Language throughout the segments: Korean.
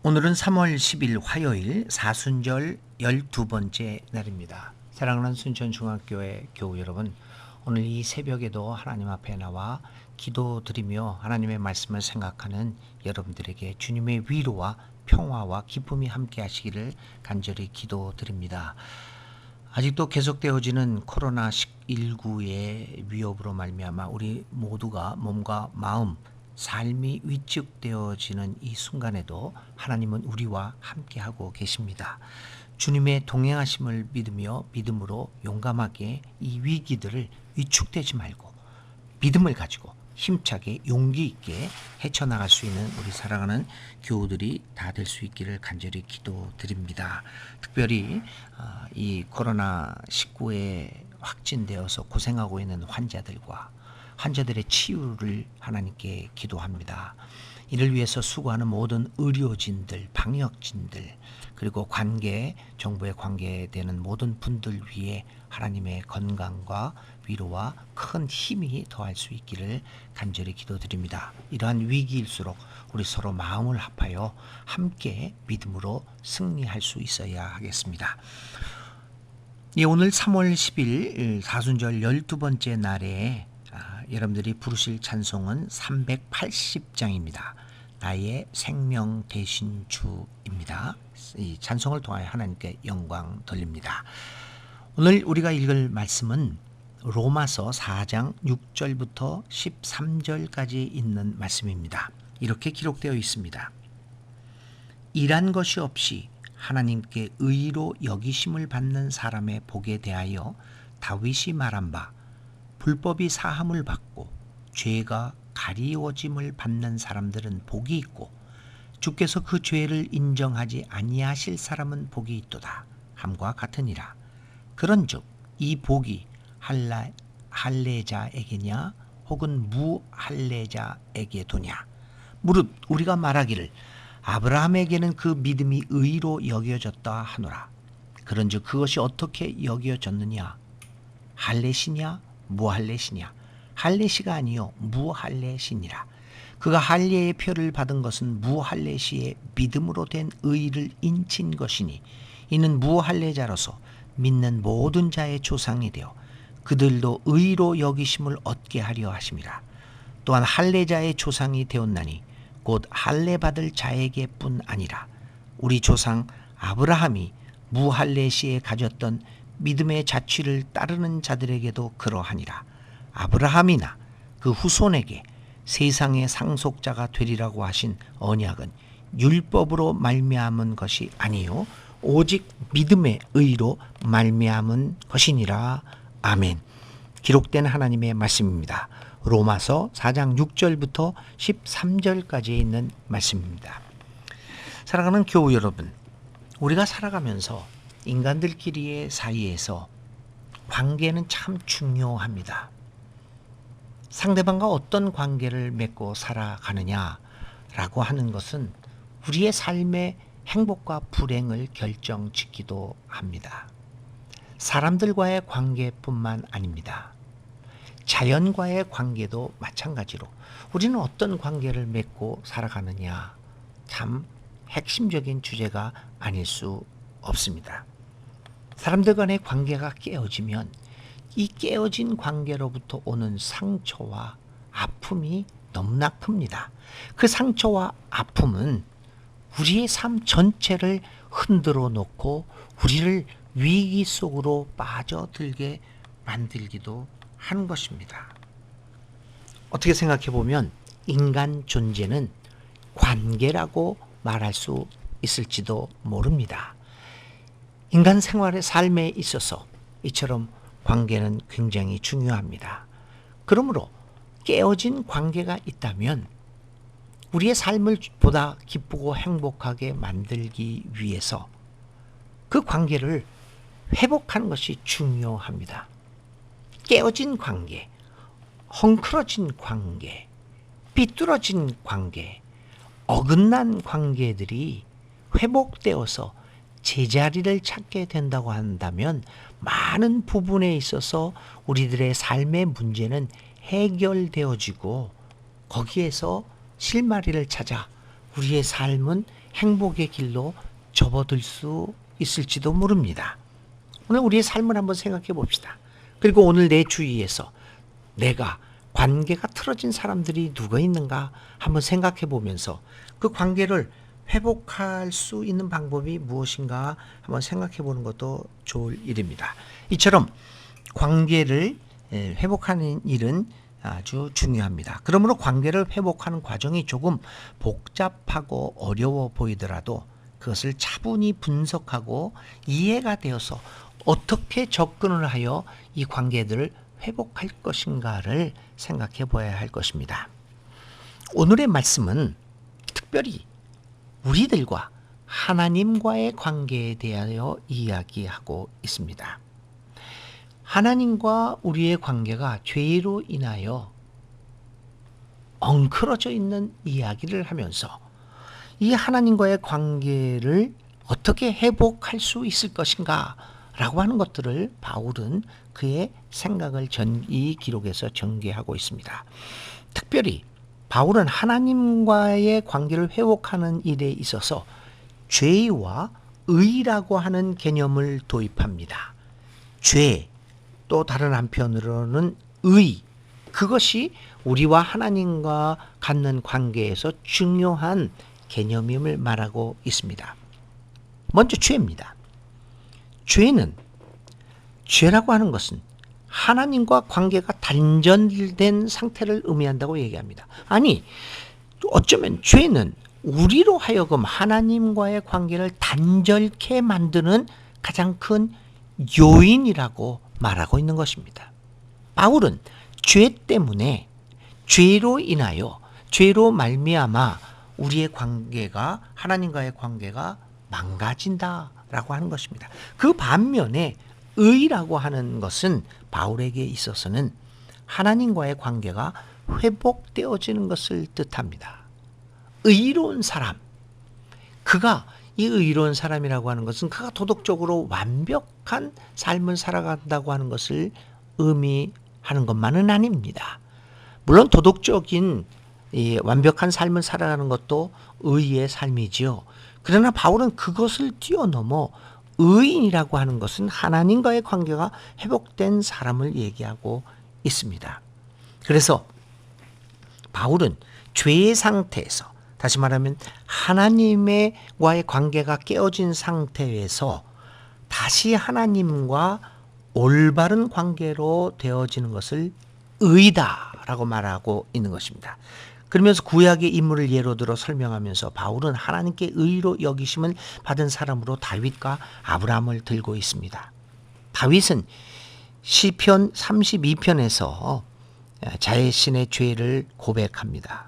오늘은 3월 10일 화요일 사순절 12번째 날입니다. 사랑하는 순천중학교의 교우 여러분, 오늘 이 새벽에도 하나님 앞에 나와 기도드리며 하나님의 말씀을 생각하는 여러분들에게 주님의 위로와 평화와 기쁨이 함께 하시기를 간절히 기도드립니다. 아직도 계속되어지는 코로나19의 위협으로 말미암아 우리 모두가 몸과 마음, 삶이 위축되어지는 이 순간에도 하나님은 우리와 함께하고 계십니다. 주님의 동행하심을 믿으며 믿음으로 용감하게 이 위기들을 위축되지 말고 믿음을 가지고 힘차게 용기 있게 헤쳐나갈 수 있는 우리 사랑하는 교우들이 다 될 수 있기를 간절히 기도드립니다. 특별히 이 코로나19에 확진되어서 고생하고 있는 환자들의 치유를 하나님께 기도합니다. 이를 위해서 수고하는 모든 의료진들, 방역진들, 그리고 정부에 관계되는 모든 분들 위해 하나님의 건강과 위로와 큰 힘이 더할 수 있기를 간절히 기도드립니다. 이러한 위기일수록 우리 서로 마음을 합하여 함께 믿음으로 승리할 수 있어야 하겠습니다. 오늘 3월 10일 사순절 12번째 날에 여러분들이 부르실 찬송은 380장입니다. 나의 생명 되신 주입니다. 이 찬송을 통하여 하나님께 영광 돌립니다. 오늘 우리가 읽을 말씀은 로마서 4장 6절부터 13절까지 있는 말씀입니다. 이렇게 기록되어 있습니다. 일한 것이 없이 하나님께 의로 여기심을 받는 사람의 복에 대하여 다윗이 말한 바, 불법이 사함을 받고 죄가 가리워짐을 받는 사람들은 복이 있고 주께서 그 죄를 인정하지 아니하실 사람은 복이 있도다 함과 같으니라. 그런즉 이 복이 할례자에게냐 혹은 무할례자에게 도냐. 무릇 우리가 말하기를 아브라함에게는 그 믿음이 의로 여겨졌다 하노라. 그런즉 그것이 어떻게 여겨졌느냐. 할례시냐 무할례시냐. 할례시가 아니요 무할례시니라. 그가 할례의 표를 받은 것은 무할례시의 믿음으로 된 의를 인친 것이니 이는 무할례자로서 믿는 모든 자의 조상이 되어 그들도 의로 여기심을 얻게 하려 하심이라. 또한 할례자의 조상이 되었나니 곧 할례 받을 자에게뿐 아니라 우리 조상 아브라함이 무할례시에 가졌던 믿음의 자취를 따르는 자들에게도 그러하니라. 아브라함이나 그 후손에게 세상의 상속자가 되리라고 하신 언약은 율법으로 말미암은 것이 아니요 오직 믿음의 의로 말미암은 것이니라. 아멘. 기록된 하나님의 말씀입니다. 로마서 4장 6절부터 13절까지 있는 말씀입니다. 사랑하는 교우 여러분, 우리가 살아가면서 인간들끼리의 사이에서 관계는 참 중요합니다. 상대방과 어떤 관계를 맺고 살아가느냐라고 하는 것은 우리의 삶의 행복과 불행을 결정짓기도 합니다. 사람들과의 관계뿐만 아닙니다. 자연과의 관계도 마찬가지로 우리는 어떤 관계를 맺고 살아가느냐, 참 핵심적인 주제가 아닐 수 없습니다. 사람들 간의 관계가 깨어지면 이 깨어진 관계로부터 오는 상처와 아픔이 너무나 큽니다. 그 상처와 아픔은 우리의 삶 전체를 흔들어 놓고 우리를 위기 속으로 빠져들게 만들기도 하는 것입니다. 어떻게 생각해 보면 인간 존재는 관계라고 말할 수 있을지도 모릅니다. 인간 생활의 삶에 있어서 이처럼 관계는 굉장히 중요합니다. 그러므로 깨어진 관계가 있다면 우리의 삶을 보다 기쁘고 행복하게 만들기 위해서 그 관계를 회복하는 것이 중요합니다. 깨어진 관계, 헝클어진 관계, 삐뚤어진 관계, 어긋난 관계들이 회복되어서 제자리를 찾게 된다고 한다면 많은 부분에 있어서 우리들의 삶의 문제는 해결되어지고 거기에서 실마리를 찾아 우리의 삶은 행복의 길로 접어들 수 있을지도 모릅니다. 오늘 우리의 삶을 한번 생각해 봅시다. 그리고 오늘 내 주위에서 내가 관계가 틀어진 사람들이 누가 있는가 한번 생각해 보면서 그 관계를 회복할 수 있는 방법이 무엇인가 한번 생각해 보는 것도 좋을 일입니다. 이처럼 관계를 회복하는 일은 아주 중요합니다. 그러므로 관계를 회복하는 과정이 조금 복잡하고 어려워 보이더라도 그것을 차분히 분석하고 이해가 되어서 어떻게 접근을 하여 이 관계들을 회복할 것인가를 생각해 보아야 할 것입니다. 오늘의 말씀은 특별히 우리들과 하나님과의 관계에 대하여 이야기하고 있습니다. 하나님과 우리의 관계가 죄로 인하여 엉클어져 있는 이야기를 하면서 이 하나님과의 관계를 어떻게 회복할 수 있을 것인가 라고 하는 것들을 바울은 그의 생각을 이 기록에서 전개하고 있습니다. 특별히 바울은 하나님과의 관계를 회복하는 일에 있어서 죄와 의라고 하는 개념을 도입합니다. 죄, 또 다른 한편으로는 의, 그것이 우리와 하나님과 갖는 관계에서 중요한 개념임을 말하고 있습니다. 먼저 죄입니다. 죄라고 하는 것은 하나님과 관계가 단절된 상태를 의미한다고 얘기합니다. 아니, 어쩌면 죄는 우리로 하여금 하나님과의 관계를 단절케 만드는 가장 큰 요인이라고 말하고 있는 것입니다. 바울은 죄 때문에 죄로 인하여 죄로 말미암아 우리의 관계가 하나님과의 관계가 망가진다라고 하는 것입니다. 그 반면에 의라고 하는 것은 바울에게 있어서는 하나님과의 관계가 회복되어지는 것을 뜻합니다. 의로운 사람, 이 의로운 사람이라고 하는 것은 그가 도덕적으로 완벽한 삶을 살아간다고 하는 것을 의미하는 것만은 아닙니다. 물론 도덕적인 완벽한 삶을 살아가는 것도 의의 삶이지요. 그러나 바울은 그것을 뛰어넘어 의인이라고 하는 것은 하나님과의 관계가 회복된 사람을 얘기하고 있습니다. 그래서 바울은 죄의 상태에서, 다시 말하면 하나님과의 관계가 깨어진 상태에서 다시 하나님과 올바른 관계로 되어지는 것을 의다라고 말하고 있는 것입니다. 그러면서 구약의 인물을 예로 들어 설명하면서 바울은 하나님께 의로 여기심을 받은 사람으로 다윗과 아브라함을 들고 있습니다. 다윗은 시편 32편에서 자신의 죄를 고백합니다.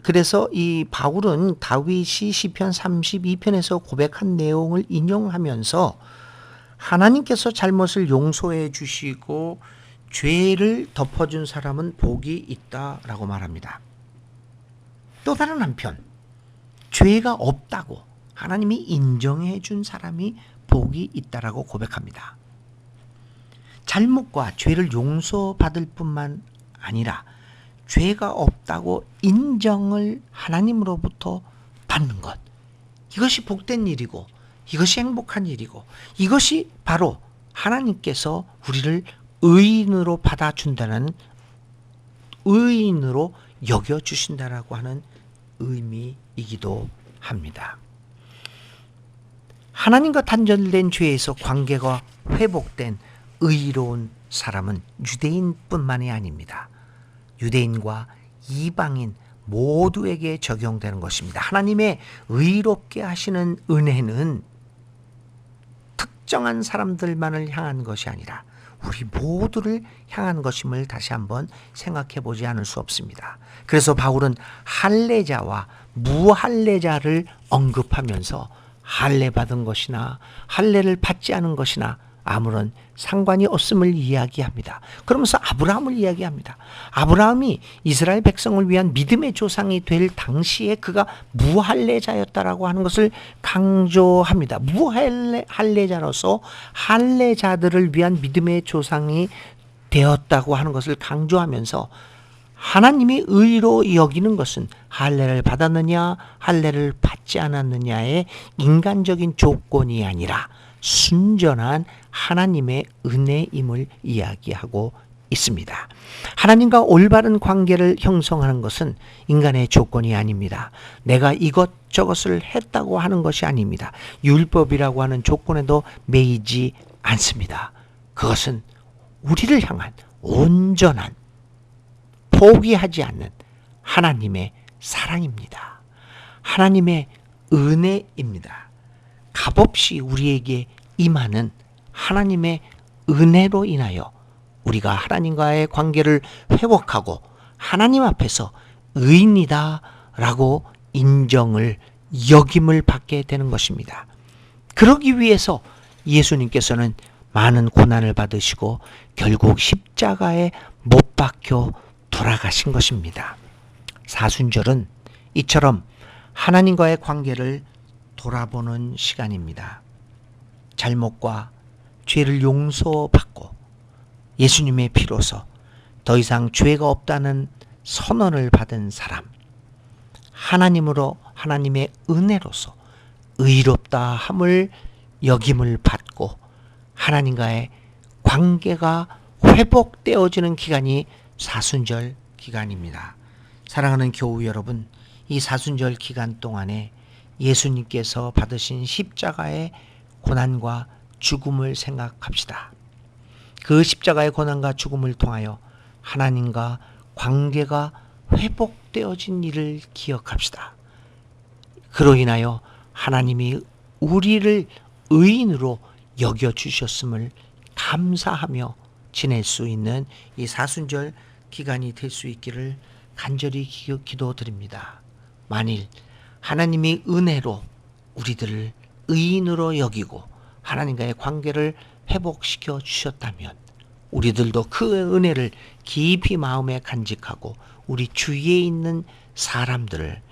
그래서 이 바울은 다윗이 시편 32편에서 고백한 내용을 인용하면서 하나님께서 잘못을 용서해 주시고 죄를 덮어준 사람은 복이 있다라고 말합니다. 또 다른 한편 죄가 없다고 하나님이 인정해 준 사람이 복이 있다라고 고백합니다. 잘못과 죄를 용서받을 뿐만 아니라 죄가 없다고 인정을 하나님으로부터 받는 것, 이것이 복된 일이고 이것이 행복한 일이고 이것이 바로 하나님께서 우리를 의인으로 받아준다는, 의인으로 여겨주신다라고 하는 의미이기도 합니다. 하나님과 단절된 죄에서 관계가 회복된 의로운 사람은 유대인뿐만이 아닙니다. 유대인과 이방인 모두에게 적용되는 것입니다. 하나님의 의롭게 하시는 은혜는 특정한 사람들만을 향한 것이 아니라 우리 모두를 향한 것임을 다시 한번 생각해 보지 않을 수 없습니다. 그래서 바울은 할례자와 무할례자를 언급하면서 할례 받은 것이나 할례를 받지 않은 것이나 아무런 상관이 없음을 이야기합니다. 그러면서 아브라함을 이야기합니다. 아브라함이 이스라엘 백성을 위한 믿음의 조상이 될 당시에 그가 무할례자였다라고 하는 것을 강조합니다. 무할례자로서 할례자들을 위한 믿음의 조상이 되었다고 하는 것을 강조하면서 하나님이 의로 여기는 것은 할례를 받았느냐 할례를 받지 않았느냐의 인간적인 조건이 아니라 순전한 하나님의 은혜임을 이야기하고 있습니다. 하나님과 올바른 관계를 형성하는 것은 인간의 조건이 아닙니다. 내가 이것저것을 했다고 하는 것이 아닙니다. 율법이라고 하는 조건에도 매이지 않습니다. 그것은 우리를 향한 온전한 포기하지 않는 하나님의 사랑입니다. 하나님의 은혜입니다. 값없이 우리에게 임하는 하나님의 은혜로 인하여 우리가 하나님과의 관계를 회복하고 하나님 앞에서 의인이다 라고 인정을 여김을 받게 되는 것입니다. 그러기 위해서 예수님께서는 많은 고난을 받으시고 결국 십자가에 못 박혀 돌아가신 것입니다. 사순절은 이처럼 하나님과의 관계를 돌아보는 시간입니다. 잘못과 죄를 용서받고 예수님의 피로서 더 이상 죄가 없다는 선언을 받은 사람, 하나님으로 하나님의 은혜로서 의롭다 함을 여김을 받고 하나님과의 관계가 회복되어지는 기간이 사순절 기간입니다. 사랑하는 교우 여러분, 이 사순절 기간 동안에 예수님께서 받으신 십자가의 고난과 죽음을 생각합시다. 그 십자가의 고난과 죽음을 통하여 하나님과 관계가 회복되어진 일을 기억합시다. 그로 인하여 하나님이 우리를 의인으로 여겨주셨음을 감사하며 지낼 수 있는 이 사순절 기간이 될 수 있기를 간절히 기도드립니다. 만일 하나님이 은혜로 우리들을 의인으로 여기고 하나님과의 관계를 회복시켜 주셨다면 우리들도 그 은혜를 깊이 마음에 간직하고 우리 주위에 있는 사람들을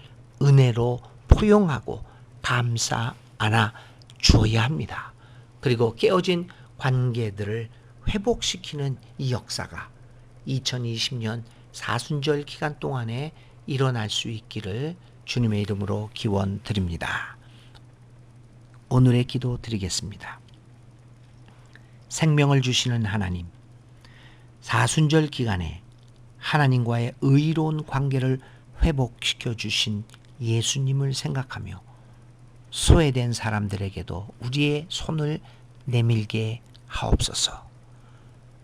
은혜로 포용하고 감사 안아 주어야 합니다. 그리고 깨어진 관계들을 회복시키는 이 역사가 2020년 사순절 기간 동안에 일어날 수 있기를 주님의 이름으로 기원드립니다. 오늘의 기도 드리겠습니다. 생명을 주시는 하나님, 사순절 기간에 하나님과의 의로운 관계를 회복시켜 주신 예수님을 생각하며 소외된 사람들에게도 우리의 손을 내밀게 하옵소서.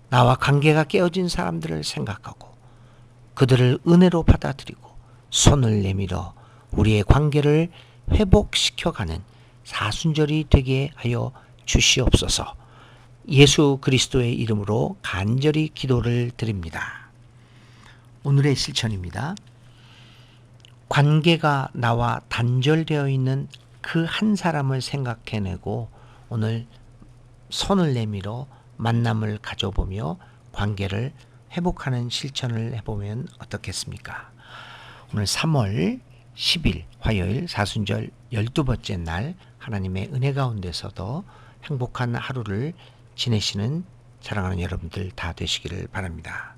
나와 관계가 깨어진 사람들을 생각하고 그들을 은혜로 받아들이고 손을 내밀어 우리의 관계를 회복시켜가는 사순절이 되게 하여 주시옵소서. 예수 그리스도의 이름으로 간절히 기도를 드립니다. 오늘의 실천입니다. 관계가 나와 단절되어 있는 그 한 사람을 생각해내고 오늘 손을 내밀어 만남을 가져보며 관계를 회복하는 실천을 해보면 어떻겠습니까? 오늘 3월 10일 화요일 사순절 12번째 날 하나님의 은혜 가운데서도 행복한 하루를 지내시는 사랑하는 여러분들 다 되시기를 바랍니다.